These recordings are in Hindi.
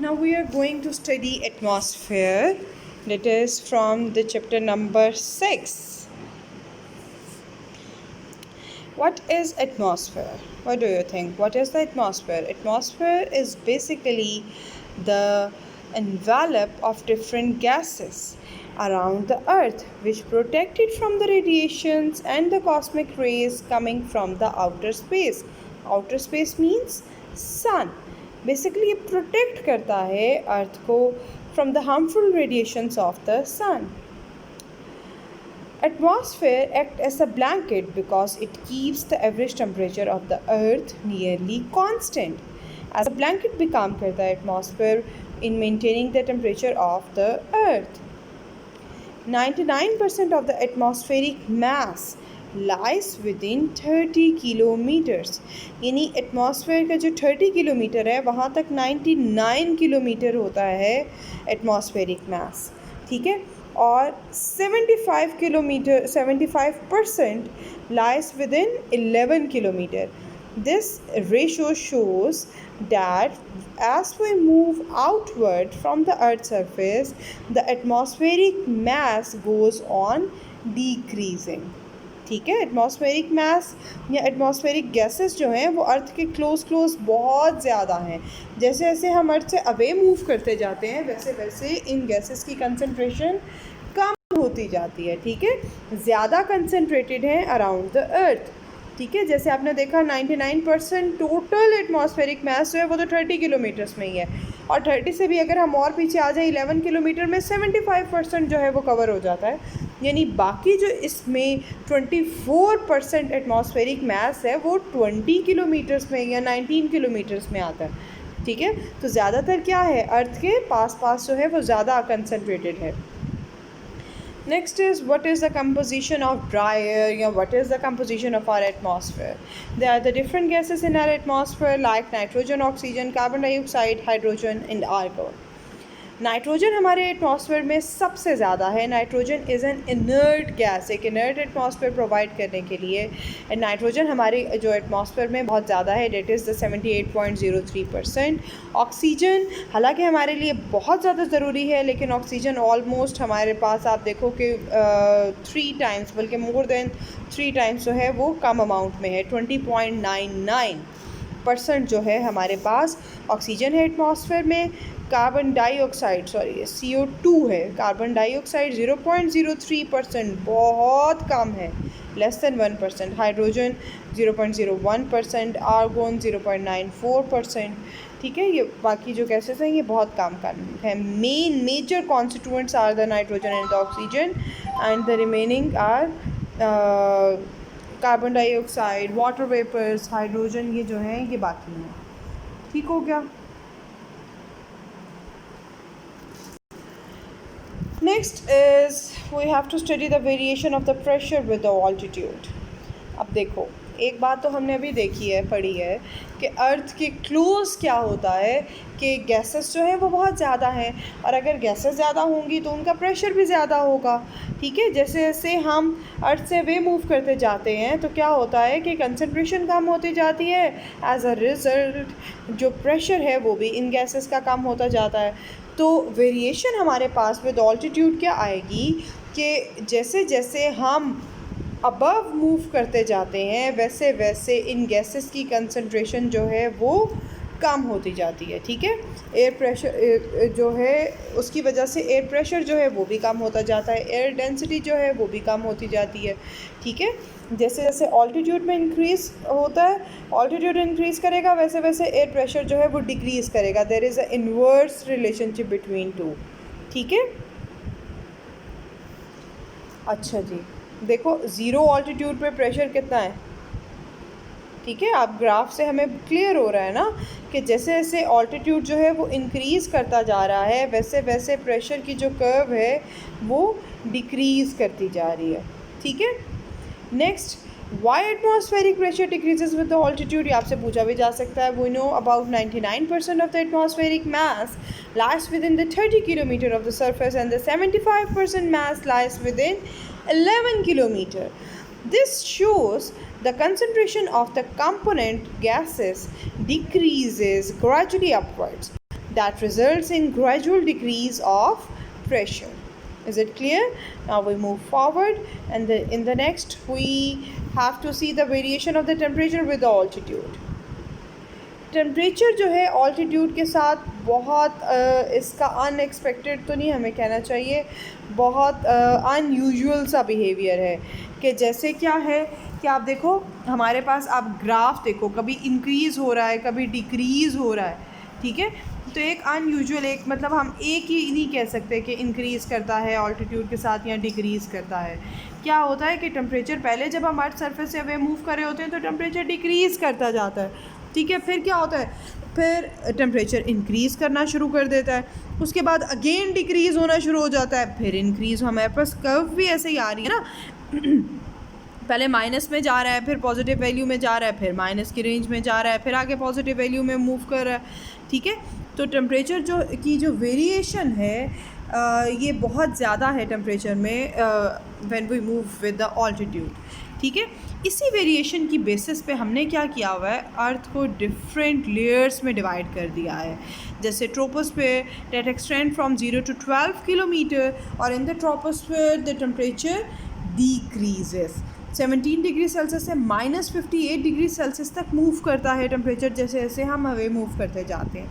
Now we are going to study atmosphere. That is from the chapter number 6. What is atmosphere? What do you think? What is the atmosphere? Atmosphere is basically the envelope of different gases around the earth which protect it from the radiations and the cosmic rays coming from the outer space. Outer space means sun. Basically ये प्रोटेक्ट करता है अर्थ को from the harmful radiations of the sun. Atmosphere act as a blanket because it keeps the average temperature of the earth nearly constant. As a blanket भी काम करता है atmosphere in maintaining the temperature of the earth. 99% of the atmospheric mass lies within 30 kilometers. यानी एटमॉस्फेयर का जो 30 किलोमीटर है वहाँ तक 99 किलोमीटर होता है एटमॉस्फेरिक मास. ठीक है. और 75% lies within 11 kilometer. This ratio shows that as we move outward from the earth's surface, the atmospheric mass goes on decreasing. ठीक है. एटमॉस्फेरिक मास या एटमॉस्फेरिक गैसेस जो हैं वो अर्थ के क्लोज बहुत ज़्यादा हैं. जैसे जैसे हम अर्थ से अवे मूव करते जाते हैं वैसे वैसे इन गैसेस की कंसंट्रेशन कम होती जाती है. ठीक है. ज़्यादा कंसंट्रेटेड हैं अराउंड द अर्थ. ठीक है. जैसे आपने देखा 99% टोटल एटमॉस्फेरिक मास जो है वो तो 30 किलोमीटर्स में ही है. और 30 से भी अगर हम और पीछे आ जाए 11 किलोमीटर में 75% जो है वो कवर हो जाता है. यानी बाकी जो इसमें 24% एटमॉस्फेरिक मास है वो 20 किलोमीटर्स में या 19 किलोमीटर्स में आता है. ठीक है. तो ज़्यादातर क्या है अर्थ के पास जो है वो ज़्यादा कंसनट्रेटेड है. Next is what is the composition of dry air, what is the composition of our atmosphere. There are the different gases in our atmosphere like nitrogen, oxygen, carbon dioxide, hydrogen and argon. Nitrogen हमारे एटमॉस्फेयर में सबसे ज़्यादा है. Nitrogen is an inert gas. एक इनर्ट एटमॉस्फेयर प्रोवाइड करने के लिए नाइट्रोजन हमारे जो एटमॉस्फेयर में बहुत ज़्यादा है. That is the 78.03%. ऑक्सीजन हालांकि हमारे लिए बहुत ज़्यादा ज़रूरी है लेकिन ऑक्सीजन ऑलमोस्ट हमारे पास आप देखो कि 3 टाइम्स बल्कि मोर देन 3 टाइम्स जो है वो कम अमाउंट में है. 20.99% जो है हमारे पास ऑक्सीजन है एटमॉस्फेयर में. कार्बन डाइऑक्साइड CO2 है. कार्बन डाइऑक्साइड 0.03%, बहुत कम है, लेस देन 1%. हाइड्रोजन 0.01%. आर्गोन 0.94%. ठीक है. ये बाकी जो गैसेस हैं ये बहुत कम है. Major constituents are the nitrogen and the oxygen and the remaining are carbon dioxide, water vapours, hydrogen, ये जो हैं ये बाकी हैं. ठीक हो गया. Next is we have to study the variation of the pressure with the altitude. अब देखो एक बात तो हमने अभी देखी है, पढ़ी है कि अर्थ के क्लोज क्या होता है कि गैसेस जो है वो बहुत ज़्यादा हैं और अगर गैसेस ज़्यादा होंगी तो उनका प्रेशर भी ज़्यादा होगा. ठीक है. जैसे जैसे हम अर्थ से वे मूव करते जाते हैं तो क्या होता है कि कंसंट्रेशन कम होती जाती है. एज अ रिज़ल्ट जो प्रेशर है वो भी इन गैसेस का कम होता जाता है. तो वेरिएशन हमारे पास विद ऑल्टीट्यूड क्या आएगी कि जैसे जैसे हम अबव मूव करते जाते हैं वैसे वैसे इन गैसेस की कंसंट्रेशन जो है वो कम होती जाती है. ठीक है. एयर प्रेशर जो है उसकी वजह से एयर प्रेशर जो है वो भी कम होता जाता है. एयर डेंसिटी जो है वो भी कम होती जाती है. ठीक है. जैसे जैसे ऑल्टीट्यूड में इंक्रीज़ होता है, ऑल्टीट्यूड इंक्रीज़ करेगा वैसे वैसे एयर प्रेशर जो है वो डिक्रीज़ करेगा. There is a inverse relationship between two. ठीक है. अच्छा जी, देखो ज़ीरो ऑल्टीट्यूड पे प्रेशर कितना है. ठीक है. आप ग्राफ से हमें क्लियर हो रहा है ना कि जैसे जैसे ऑल्टीट्यूड जो है वो इंक्रीज़ करता जा रहा है वैसे वैसे प्रेशर की जो कर्व है वो डिक्रीज़ करती जा रही है. ठीक है. Next, why atmospheric pressure decreases with the altitude. ये आपसे पूछा भी जा सकता है. We know about 99% of the atmospheric mass lies within the 30 kilometer of the surface and the 75% mass lies within 11 kilometer. This shows the concentration of the component gases decreases gradually upwards. that results in gradual decrease of pressure. Is it clear? Now we move forward, and in the next we have to see the variation of the temperature with the altitude. Temperature जो है ऑल्टीट्यूड के साथ बहुत इसका अनएक्सपेक्टेड तो नहीं हमें कहना चाहिए, बहुत अनयूजुअल सा बिहेवियर है कि जैसे क्या है कि आप देखो हमारे पास, आप ग्राफ देखो, कभी इंक्रीज़ हो रहा है कभी डिक्रीज़ हो रहा है, ठीक है। तो एक अनयूजुअल, एक मतलब हम एक ही नहीं कह सकते कि इंक्रीज़ करता है ऑल्टीट्यूड के साथ या डिक्रीज़ करता है। क्या होता है कि टेम्परेचर पहले जब हम अर्थ सरफेस से अवे मूव कर रहे होते हैं तो टेम्परेचर डिक्रीज़ करता जाता है, ठीक है। फिर क्या होता है, फिर टेम्परेचर इंक्रीज़ करना शुरू कर देता है, उसके बाद अगेन डिक्रीज़ होना शुरू हो जाता है, फिर इंक्रीज़। हमारे पास कर्व भी ऐसे ही आ रही है ना पहले माइनस में जा रहा है, फिर पॉजिटिव वैल्यू में जा रहा है, फिर माइनस की रेंज में जा रहा है, फिर आगे पॉजिटिव वैल्यू में मूव कर रहा है, ठीक है। तो टेम्परेचर जो वेरिएशन है ये बहुत ज़्यादा है टेम्परेचर में when we move with the altitude, ठीक है। इसी वेरिएशन की बेसिस पे हमने क्या किया हुआ है, अर्थ को डिफरेंट लेयर्स में डिवाइड कर दिया है। जैसे troposphere that extend from 0 to 12 kilometre, और in the troposphere the temperature decreases 17 degree Celsius से -58 डिग्री सेल्सियस तक मूव करता है टेम्परेचर, जैसे जैसे हम हवे मूव करते जाते हैं,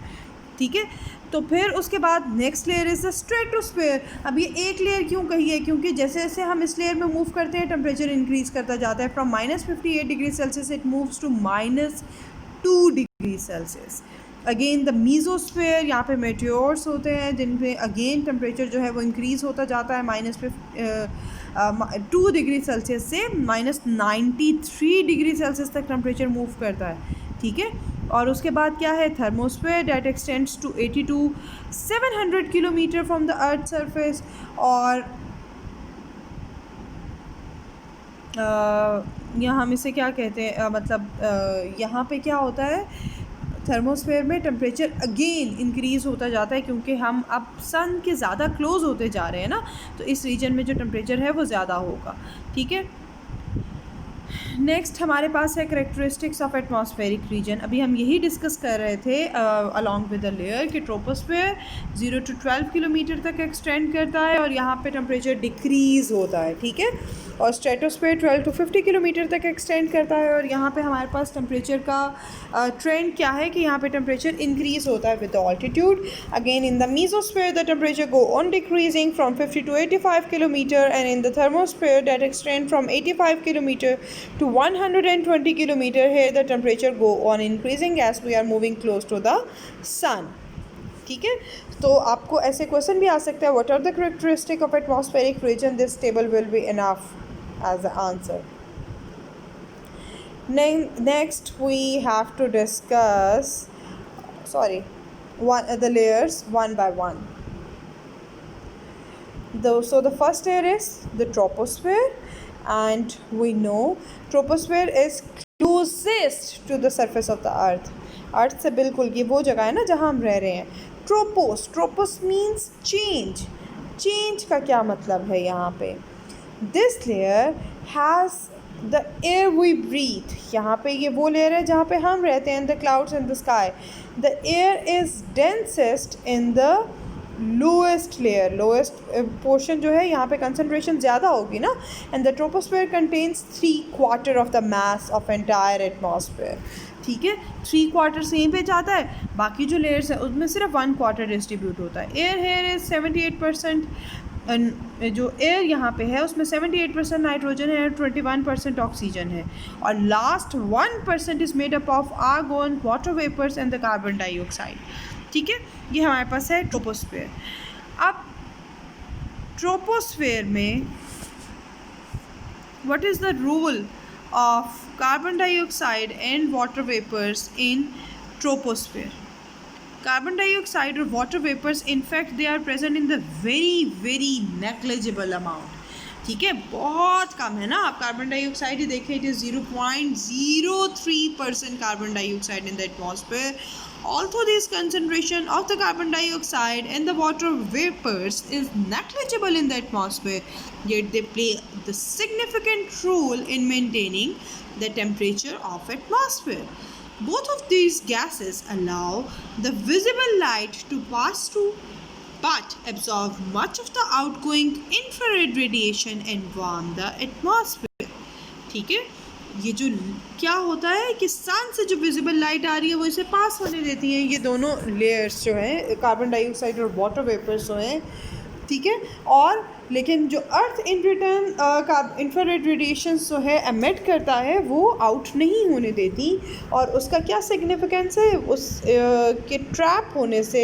ठीक है। तो फिर उसके बाद next layer is the stratosphere. अब ये एक लेयर क्यों कही है, क्योंकि जैसे जैसे हम इस लेयर में मूव करते हैं टेम्परेचर इंक्रीज़ करता जाता है। From -58 degree Celsius it moves to -2 degree Celsius. Again the mesosphere, यहाँ पे मेटियोर्स होते हैं जिनमें अगेन टेम्परेचर जो है वो इंक्रीज़ होता जाता है -2 डिग्री सेल्सियस से -93 डिग्री सेल्सियस तक टेम्परेचर मूव करता है, ठीक है। और उसके बाद क्या है, thermosphere that extends to 80 to 700 kilometre from the earth surface. और यहाँ हम इसे क्या कहते हैं, मतलब यहाँ पे क्या होता है, थर्मोस्फेयर में टेम्परेचर अगेन इंक्रीज़ होता जाता है क्योंकि हम अब सन के ज़्यादा क्लोज होते जा रहे हैं ना, तो इस रीजन में जो टेम्परेचर है वो ज़्यादा होगा, ठीक है। नेक्स्ट हमारे पास है करेक्टरिस्टिक्स ऑफ एटमॉस्फेरिक रीजन। अभी हम यही डिस्कस कर रहे थे अलॉन्ग विद द लेयर कि ट्रोपोस्फेयर 0 to 12 किलोमीटर तक एक्सटेंड करता है और यहाँ पे टेम्परेचर डिक्रीज़ होता है, ठीक है। और स्ट्रेटोस्फेयर 12 to 50 किलोमीटर तक एक्सटेंड करता है और यहाँ पे हमारे पास टेम्परेचर का ट्रेंड क्या है कि यहाँ पे टेम्परेचर इंक्रीज़ होता है with altitude. Again in the mesosphere the temperature go on decreasing from 50 to 85 kilometre, and in the thermosphere that extend from 85 kilometre to 120 kilometer. Here the temperature go on increasing as we are moving close to the sun, ठीक है। तो आपको ऐसे क्वेश्चन भी आ सकता है, what are the characteristic of atmospheric region, this table will be enough as the answer. Next we have to discuss the layers one by one. So the first layer is the troposphere, and we know troposphere is closest to the surface of the earth. अर्थ से बिल्कुल ये वो जगह है ना जहाँ हम रह रहे हैं। ट्रोपोस मीन्स चेंज का क्या मतलब है यहाँ पे, this layer has the air we breathe. यहाँ पे ये वो लेयर है जहाँ पे हम रहते हैं, the clouds in the sky. The air is densest in the lowest layer, lowest portion जो है यहाँ पे कंसनट्रेशन ज़्यादा होगी ना। And the troposphere contains 3/4 of the mass of entire atmosphere, ठीक है। 3/4 यहीं पे जाता है, बाकी जो लेयर्स है उसमें सिर्फ 1/4 डिस्ट्रीब्यूट होता है। एयर इज़ 78%, जो एयर यहाँ पे है उसमें 78% नाइट्रोजन है, 21% ऑक्सीजन है, और last 1% is made up of argon, water vapours and the carbon dioxide, ठीक है। ये हमारे पास है ट्रोपोस्फेयर। अब ट्रोपोस्फेयर में what is the role of carbon dioxide and water vapors in troposphere? Carbon dioxide or water vapors, in fact they are present in the very negligible amount, ठीक है, बहुत कम है ना। आप कार्बन डाइऑक्साइड ही देखें, it is 0.03% carbon dioxide in the atmosphere. Although this concentration of the carbon dioxide and the water vapors is negligible in the atmosphere, yet they play the significant role in maintaining the temperature of atmosphere. Both of these gases allow the visible light to pass through but absorb much of the outgoing infrared radiation and warm the atmosphere. ठीक है, ये जो क्या होता है कि सन से जो विजिबल लाइट आ रही है वो इसे पास होने देती हैं, ये दोनों लेयर्स जो हैं कार्बन डाइऑक्साइड और वाटर वेपर्स जो हैं, ठीक है। और लेकिन जो अर्थ इन रिटर्न इंफ्रारेड रेडिएशंस जो है एमिट करता है वो आउट नहीं होने देती, और उसका क्या सिग्निफिकेंस है, उस के ट्रैप होने से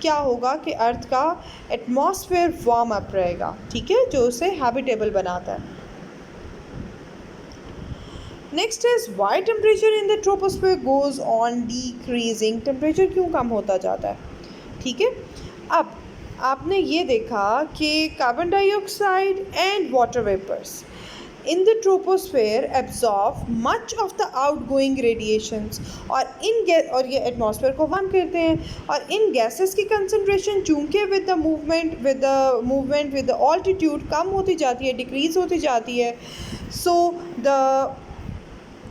क्या होगा कि अर्थ का एटमॉस्फेयर वार्म अप रहेगा, ठीक है, जो उसे हैबिटेबल बनाता है। Next is why temperature in the troposphere goes on decreasing, temperature क्यों कम होता जाता है, ठीक है। अब आपने ये देखा कि carbon dioxide and water vapours in the troposphere absorb much of the outgoing radiations, और ये एटमॉस्फेयर को वार्म करते हैं, और इन गैसेस की कंसनट्रेशन चूँकि with the movement with the altitude कम होती जाती है, डिक्रीज होती जाती है, so the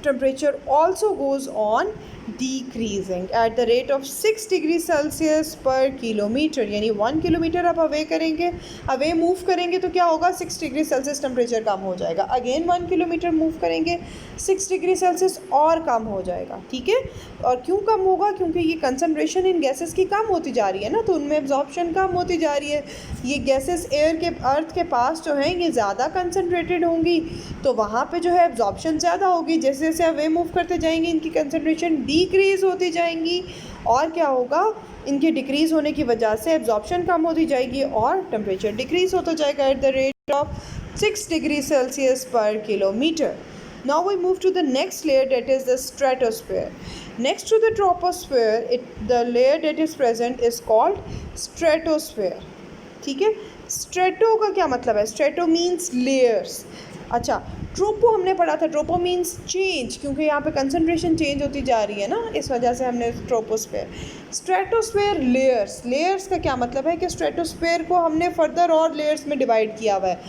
temperature also goes on decreasing at the rate of 6 degree Celsius per kilometre, यानी 1 किलोमीटर आप अवे मूव करेंगे तो क्या होगा, 6 डिग्री सेल्सियस टेम्परेचर कम हो जाएगा। अगेन 1 किलोमीटर मूव करेंगे 6 डिग्री सेल्सियस और कम हो जाएगा, ठीक है। और क्यों कम होगा, क्योंकि ये कंसनट्रेशन इन गैसेस की कम होती जा रही है ना, तो उनमें एब्जॉर्प्शन कम होती जा रही है। ये गैसेस अर्थ के पास जो हैं ये ज़्यादा कंसनट्रेटेड होंगी, तो वहाँ पे जो है एब्जॉर्प्शन ज़्यादा होगी, जैसे जैसे अवे मूव करते जाएंगे इनकी कंसनट्रेशन डिक्रीज़ होती जाएंगी, और क्या होगा, इनके डिक्रीज़ होने की वजह से एब्जॉर्प्शन कम होती जाएगी और टेम्परेचर डिक्रीज़ होता जाएगा at the rate of 6 degree Celsius per kilometre. Now we move to the next layer, that is the stratosphere. Next to the troposphere, the layer that is present is called stratosphere. ठीक है, स्ट्रेटो का क्या मतलब है, स्ट्रेटो मीन्स लेयर्स। अच्छा, ट्रोपो हमने पढ़ा था, ट्रोपो मीन्स चेंज, क्योंकि यहाँ पे कंसनट्रेशन चेंज होती जा रही है ना, इस वजह से हमने ट्रोपोस्फेयर। स्ट्रेटोस्फेयर लेयर्स का क्या मतलब है कि स्ट्रेटोस्फेयर को हमने फर्दर और लेयर्स में डिवाइड किया हुआ है,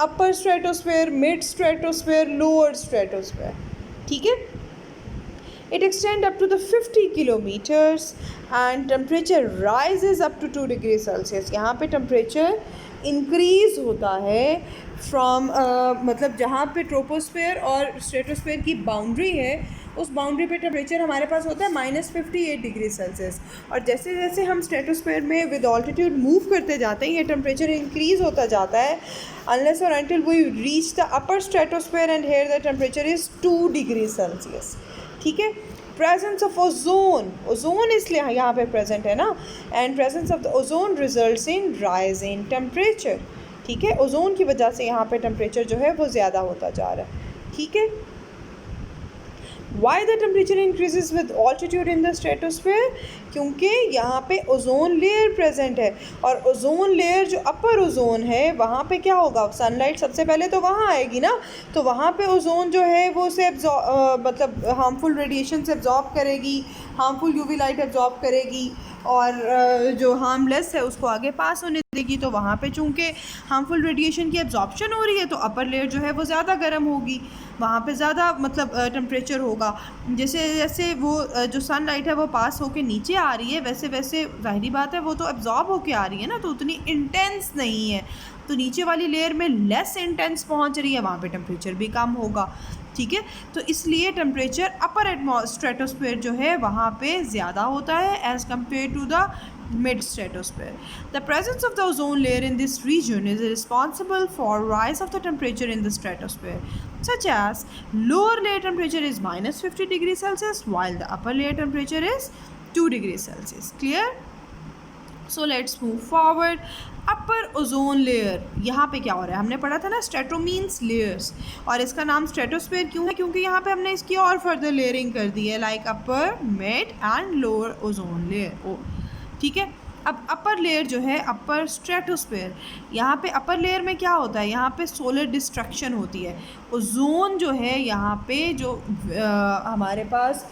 upper stratosphere, mid stratosphere, lower stratosphere, ठीक है। It extends up to the 50 kilometers and temperature rises up to 2 degree Celsius. यहाँ पे टेम्परेचर इंक्रीज़ होता है फ्रॉम मतलब जहाँ पे ट्रोपोस्फेयर और स्ट्रेटोस्फेयर की बाउंड्री है, उस बाउंड्री पे टेम्परेचर हमारे पास होता है -58 डिग्री सेल्सियस, और जैसे जैसे हम स्ट्रेटोस्फेयर में विद ऑल्टीट्यूड मूव करते जाते हैं ये टेम्परेचर इंक्रीज़ होता जाता है अनलेस और until we reach the upper stratosphere and here the temperature is 2 degree Celsius, ठीक है। प्रेजेंस ऑफ ओजोन इसलिए यहाँ पे प्रेजेंट है ना, and presence of the ozone results in rise in temperature, ठीक है। ओजोन की वजह से यहाँ पे टेम्परेचर जो है वो ज़्यादा होता जा रहा है, ठीक है। Why the temperature increases with altitude in the stratosphere, क्योंकि यहाँ पे ओजोन लेयर प्रेजेंट है, और ओजोन लेयर जो अपर ओजोन है वहाँ पे क्या होगा, सनलाइट सबसे पहले तो वहाँ आएगी ना, तो वहाँ पे ओजोन जो है वो उसे मतलब हार्मफुल रेडिएशन से एब्जॉर्ब करेगी, हार्मफुल यूवी लाइट एब्जॉर्ब करेगी, और जो हार्मलेस है उसको आगे पास होने देगी। तो वहाँ पे चूँकि हार्मफुल रेडिएशन की एब्जॉर्प्शन हो रही है तो अपर लेयर जो है वो ज़्यादा गर्म होगी, वहाँ पे ज़्यादा मतलब टेम्परेचर होगा। जैसे जैसे वो जो सनलाइट है वो पास होके नीचे आ रही है, वैसे वैसे ज़ाहिरी बात है वो तो एब्जॉर्ब होके आ रही है ना, तो उतनी इंटेंस नहीं है, तो नीचे वाली लेयर में लेस इंटेंस पहुँच रही है, वहाँ पे टेम्परेचर भी कम होगा, ठीक है। तो इसलिए टेम्परेचर अपर स्ट्रेटोस्फेयर जो है वहाँ पे ज़्यादा होता है as compare to the mid stratosphere. The presence of the ozone layer in this region is responsible for rise of the temperature in the stratosphere, such as lower layer temperature is -50 degrees Celsius while the upper layer temperature is 2 degrees Celsius. Clear? So let's move forward. Upper ozone layer, यहाँ पे क्या हो रहा है, हमने पढ़ा था ना स्ट्रेटो मीन्स लेयर्स, और इसका नाम स्ट्रेटोस्फेयर क्यों है, क्योंकि यहाँ पे हमने इसकी और फर्दर लेयरिंग कर दी है, like upper, mid and lower ozone layer, ठीक है। अब अपर लेयर जो है अपर स्ट्रेटोस्फेयर, यहाँ पे अपर लेयर में क्या होता है, यहाँ पे सोलर डिस्ट्रक्शन होती है, ओजोन जो है यहाँ पे जो हमारे पास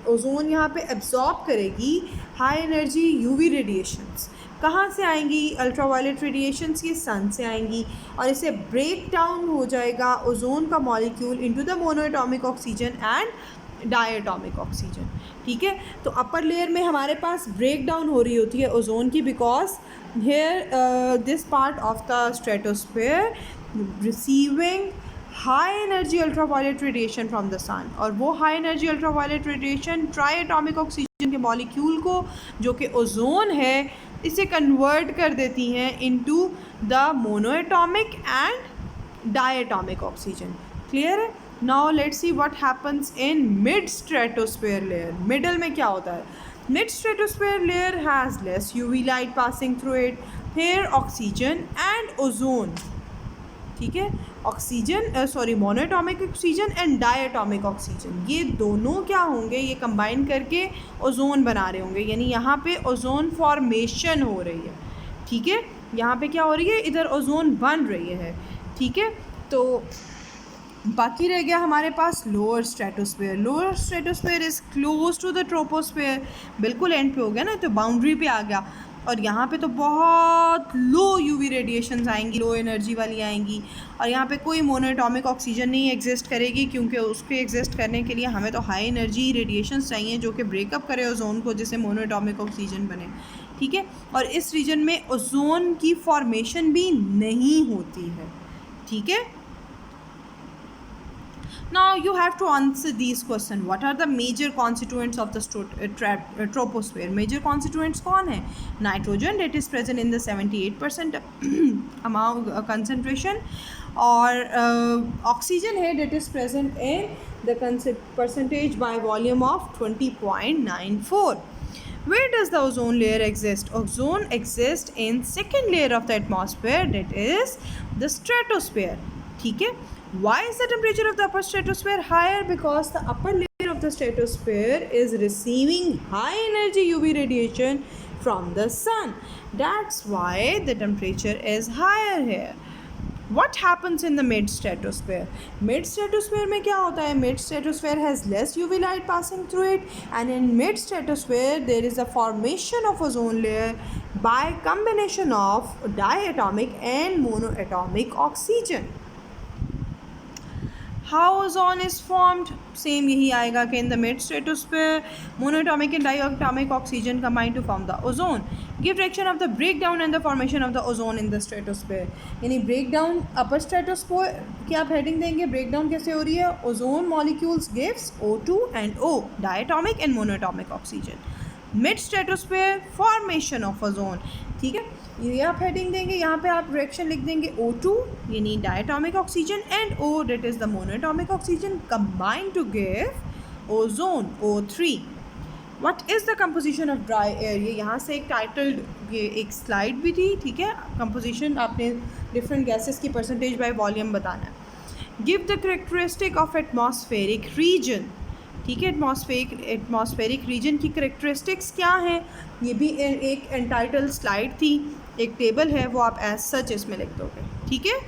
ओजोन यहाँ पे एब्जॉर्ब करेगी हाई एनर्जी यूवी रेडिएशंस, कहाँ से आएंगी अल्ट्रावायलेट रेडिएशंस? ये सन से आएंगी और इसे ब्रेक डाउन हो जाएगा ओजोन का molecule into the monoatomic oxygen and diatomic oxygen. ठीक है, तो अपर लेयर में हमारे पास ब्रेक डाउन हो रही होती है ओजोन की, because here this part of the stratosphere receiving high energy ultraviolet radiation from the sun, और वो high energy ultraviolet radiation triatomic oxygen के मॉलिक्यूल को जो कि ओजोन है इसे कन्वर्ट कर देती हैं into the monoatomic and diatomic oxygen. Clear है? Now let's see what happens in mid stratosphere layer. Middle में क्या होता है? Mid stratosphere layer has less UV light passing through it, here oxygen and ozone, ठीक है, oxygen sorry monoatomic oxygen and diatomic oxygen, ये दोनों क्या होंगे, ये कंबाइन करके ओजोन बना रहे होंगे, यानी यहाँ पे ओजोन फॉर्मेशन हो रही है। ठीक है, यहाँ पे क्या हो रही है, इधर ओजोन बन रही है। ठीक है, तो बाकी रह गया हमारे पास lower stratosphere. Lower stratosphere is close to the troposphere, बिल्कुल एंड पे हो गया ना, तो बाउंड्री पे आ गया, और यहाँ पे तो बहुत लो यूवी रेडिएशंस आएंगी, लो एनर्जी वाली आएंगी, और यहाँ पे कोई मोनोएटॉमिक ऑक्सीजन नहीं एग्जिस्ट करेगी, क्योंकि उसके एग्जिस्ट करने के लिए हमें तो हाई एनर्जी रेडिएशंस चाहिए जो कि ब्रेकअप करे ओजोन को, जिससे मोनोएटॉमिक ऑक्सीजन बने। ठीक है, और इस रीजन में ओजोन की फॉर्मेशन भी नहीं होती है। ठीक है, now you have to answer these questions. What are the major constituents of the troposphere? Major constituents कौन है? Nitrogen, that is present in the 78% amount concentration, और oxygen है that is present in the percentage by volume of 20.94. Where does the ozone layer exist? Ozone exists in second layer of the atmosphere, that is the stratosphere. ठीक है, why is the temperature of the upper stratosphere higher? Because the upper layer of the stratosphere is receiving high energy UV radiation from the sun. That's why the temperature is higher here. What happens in the mid stratosphere? Mid stratosphere में क्या होता है? Mid stratosphere has less UV light passing through it, and in mid stratosphere there is a formation of ozone layer by combination of diatomic and monoatomic oxygen. How ozone is formed? Same यही आएगा कि in the mid stratosphere monoatomic and diatomic oxygen combine to form the ozone. Give direction of the breakdown and the formation of the ozone in the stratosphere. यानी breakdown upper stratosphere की आप heading देंगे, breakdown कैसे हो रही है? Ozone molecules gives O2 and O, diatomic and monoatomic oxygen. Mid stratosphere formation of ozone. ठीक है, ये आप हेडिंग देंगे, यहाँ पे आप डायरेक्शन लिख देंगे O2 यानी diatomic oxygen and O that is the monoatomic oxygen combined to give ozone O3. What is the composition of dry air? ये यहाँ से एक टाइटल्ड ये एक स्लाइड भी थी। ठीक है, कंपोजिशन आपने डिफरेंट गैसेस की परसेंटेज बाय वॉल्यूम बताना है। Give the characteristic of atmospheric region. ठीक है, एटमॉस्फेरिक रीजन की करेक्टरिस्टिक्स क्या हैं, ये भी एक एंटाइटल स्लाइड थी, एक टेबल है, वो आप एज सच इसमें लिख दोगे। ठीक है।